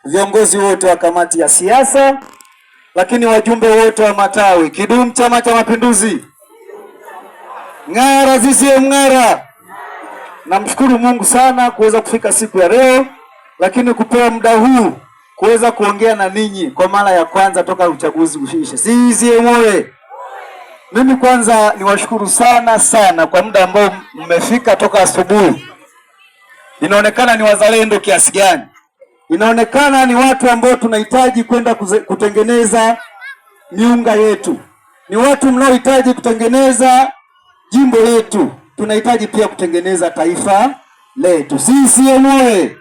viongozi wote wa kamati ya siasa, lakini wajumbe wote wa matawi. Kidumu Chama cha Mapinduzi! Ng'ara CCM ng'ara! Namshukuru Mungu sana kuweza kufika siku ya leo, lakini kupewa muda huu kuweza kuongea na ninyi kwa mara ya kwanza toka uchaguzi ushishe. CCM oye! Mimi kwanza niwashukuru sana kwa muda ambao mmefika toka asubuhi. Inaonekana ni wazalendo kiasi gani. Inaonekana ni watu ambao tunahitaji kwenda kutengeneza miunga yetu. Ni watu mnaohitaji kutengeneza jimbo letu. Tunahitaji pia kutengeneza taifa letu. CCM oye!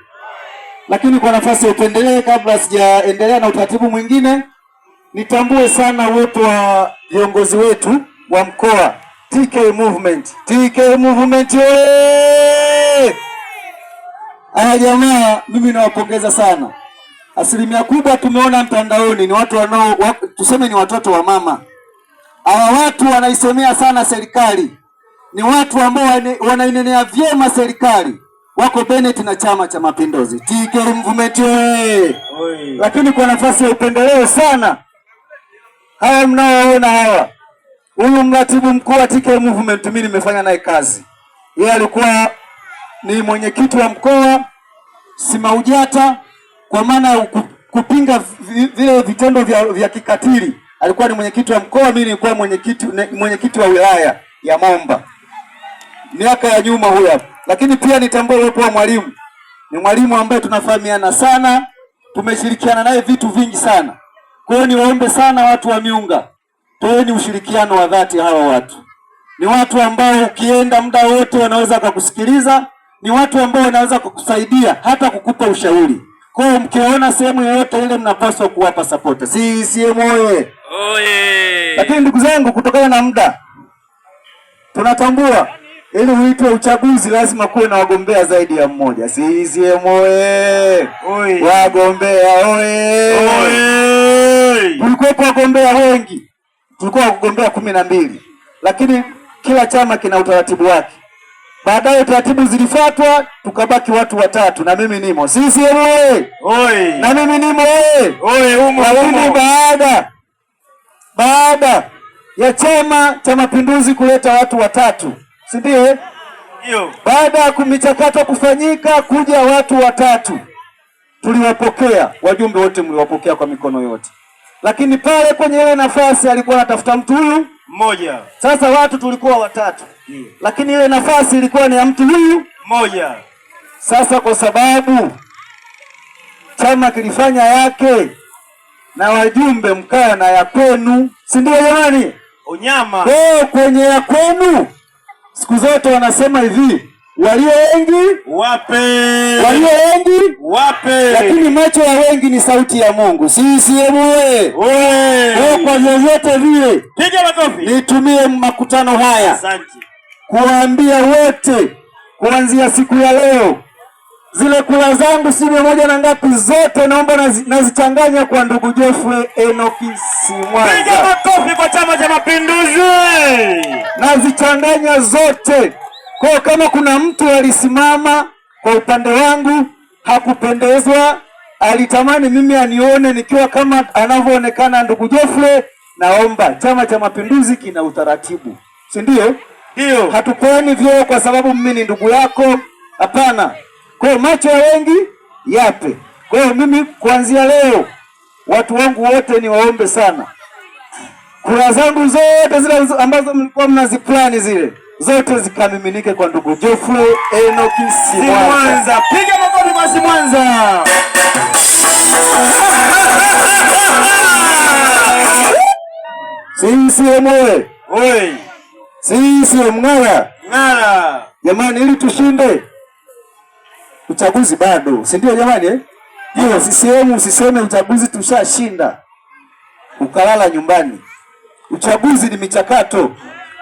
Lakini kwa nafasi ya upendelee, kabla sijaendelea na utaratibu mwingine, nitambue sana uwepo wa viongozi wetu wa mkoa TK Movement. TK Movement oye! Jamaa, mimi nawapongeza sana. Asilimia kubwa tumeona mtandaoni ni watu tuseme ni watoto wa mama. Hawa watu wanaisemea sana serikali. Ni watu ambao wanainenea vyema serikali. Wako Bennett na Chama cha Mapinduzi. TK Movement oye! Lakini kwa nafasi ya upendeleo sana, hawa mnaoona hawa, huyu mratibu mkuu wa TK Movement mimi nimefanya naye kazi. Yeye alikuwa ni mwenyekiti wa mkoa Simaujata, kwa maana kupinga vile vitendo vya kikatili. Alikuwa ni mwenyekiti wa mkoa, mimi nilikuwa mwenyekiti wa wilaya ya Momba. Miaka ya nyuma huyo hapo. Lakini pia nitambue uwepo wa mwalimu. Ni mwalimu ambaye tunafahamiana sana, tumeshirikiana naye vitu vingi sana. Kwa hiyo niwaombe sana watu wa Miunga, toeni ushirikiano wa dhati. Hawa watu ni watu ambao ukienda muda wote wanaweza kukusikiliza, ni watu ambao wanaweza kukusaidia hata kukupa ushauri. Kwa hiyo mkiona sehemu yoyote ile mnapaswa kuwapa support. CCM oye! Oye! Lakini ndugu zangu, kutokana na muda, tunatambua ili uitwe uchaguzi lazima kuwe na wagombea zaidi ya mmoja. CCM oye! Wagombea oye! Tulikuwa wagombea wengi. Tulikuwa wagombea 12. Lakini kila chama kina utaratibu wake. Baadaye taratibu zilifuatwa, tukabaki watu watatu na mimi nimo. CCM oye! Na mimi nimo oye! Lakini baada ya Chama cha Mapinduzi kuleta watu watatu, si ndio? Baada ya kumichakato kufanyika kuja watu watatu, tuliwapokea wajumbe wote, mliwapokea kwa mikono yote. Lakini pale kwenye ile nafasi alikuwa anatafuta mtu huyu mmoja. Sasa watu tulikuwa watatu. Lakini ile nafasi ilikuwa ni ya mtu huyu mmoja. Sasa kwa sababu chama kilifanya yake na wajumbe mkaa na ya kwenu, si ndio jamani? Unyama. Kwenye ya kwenu siku zote wanasema hivi, walio wengi wape. Walio wengi wape. Lakini macho ya wengi ni sauti ya Mungu. CCM oye! Kwa vyovyote vile, piga makofi. Nitumie makutano haya. Asante. Kuwaambia wote kuanzia siku ya leo, zile kula zangu si 100 na ngapi zote naomba nazichanganya kwa ndugu Geoffrey Enoki Simwanza. Piga makofi kwa Chama cha Mapinduzi. Nazichanganya zote. Kwa kama kuna mtu alisimama kwa upande wangu hakupendezwa, alitamani mimi anione nikiwa kama anavyoonekana ndugu Geoffrey, naomba, Chama cha Mapinduzi kina utaratibu. Si ndio? Ndio. Hatupeani vyeo kwa sababu mimi ni ndugu yako. Hapana. Kwa macho ya wengi yape. Kwa hiyo mimi kuanzia leo watu wangu wote ni waombe sana, kura zangu zote zile ambazo mlikuwa mnaziplani zile zote zikamiminike kwa ndugu Geoffrey Enoki Simwanza. Piga makofi kwa Simwanza. CCM oye! CCM ng'ara! Ng'ara! Jamani, ili tushinde uchaguzi bado, si ndio jamani? Hiyo CCM usiseme uchaguzi tushashinda ukalala nyumbani. Uchaguzi ni michakato.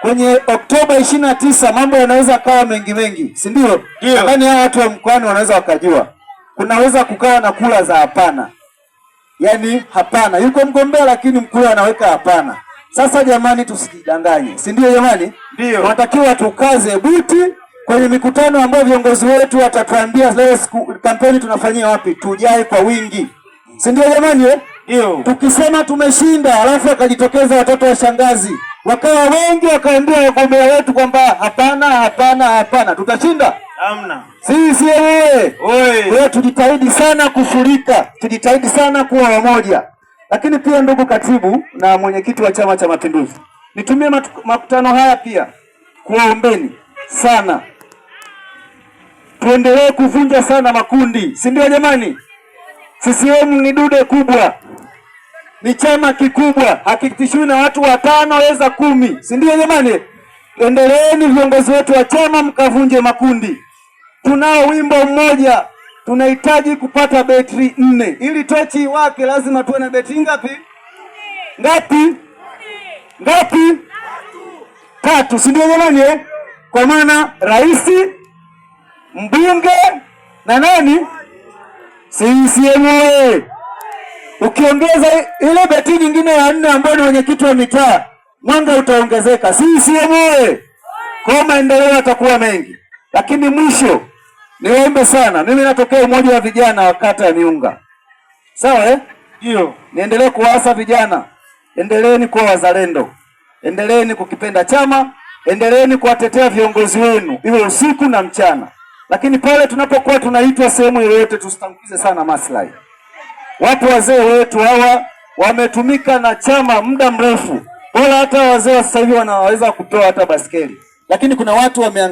Kwenye Oktoba 29 mambo yanaweza kawa mengi, si ndio? Nadhani hao watu wa mkoani wanaweza wakajua. Kunaweza kukawa na kula za hapana. Yaani hapana. Yuko mgombea lakini mkuu anaweka hapana. Sasa jamani, tusijidanganye. Si ndio jamani? Ndio. Tunatakiwa tukaze buti kwenye mikutano ambayo viongozi wetu watatuambia leo kampeni tunafanyia wapi, tujae kwa wingi. si ndio jamani eh? Ndio. Tukisema tumeshinda alafu akajitokeza watoto wa shangazi wakawa wengi wakaambia wagombea wetu kwamba hapana hapana hapana, tutashinda? Hamna. Sisi wewe. Oi. Tujitahidi sana kufurika, tujitahidi sana kuwa wamoja. Lakini pia ndugu katibu na mwenyekiti wa Chama cha Mapinduzi, nitumie makutano haya pia kuwaombeni sana, tuendelee kuvunja sana makundi, si ndio jamani? CCM ni dude kubwa, ni chama kikubwa, hakitishiwi na watu 5 weza 10, si ndio jamani? Endeleeni viongozi wetu wa chama mkavunje makundi. Tunao wimbo mmoja, tunahitaji kupata betri 4 ili tochi wake, lazima tuwe na betri ngapi? Ngapi? 3, si ndio jamani eh? Kwa maana rais, mbunge na nani? CCM. Ukiongeza ile betri nyingine ya 4 ambayo ni mwenyekiti wa mitaa, mwanga utaongezeka. CCM. Kwa maendeleo yatakuwa mengi. Lakini mwisho niombe sana, mimi natokea umoja wa vijana wa kata ya Miunga. Sawa eh? Ndio. Niendelee kuwaasa vijana, endeleeni kuwa wazalendo, endeleeni kukipenda chama, endeleeni kuwatetea viongozi wenu iwe usiku na mchana. Lakini pale tunapokuwa tunaitwa sehemu yoyote, tusitangulize sana maslahi. Watu wazee wetu hawa wametumika na chama muda mrefu, bora hata wazee wa sasa hivi wanaweza kutoa hata baskeli, lakini kuna watu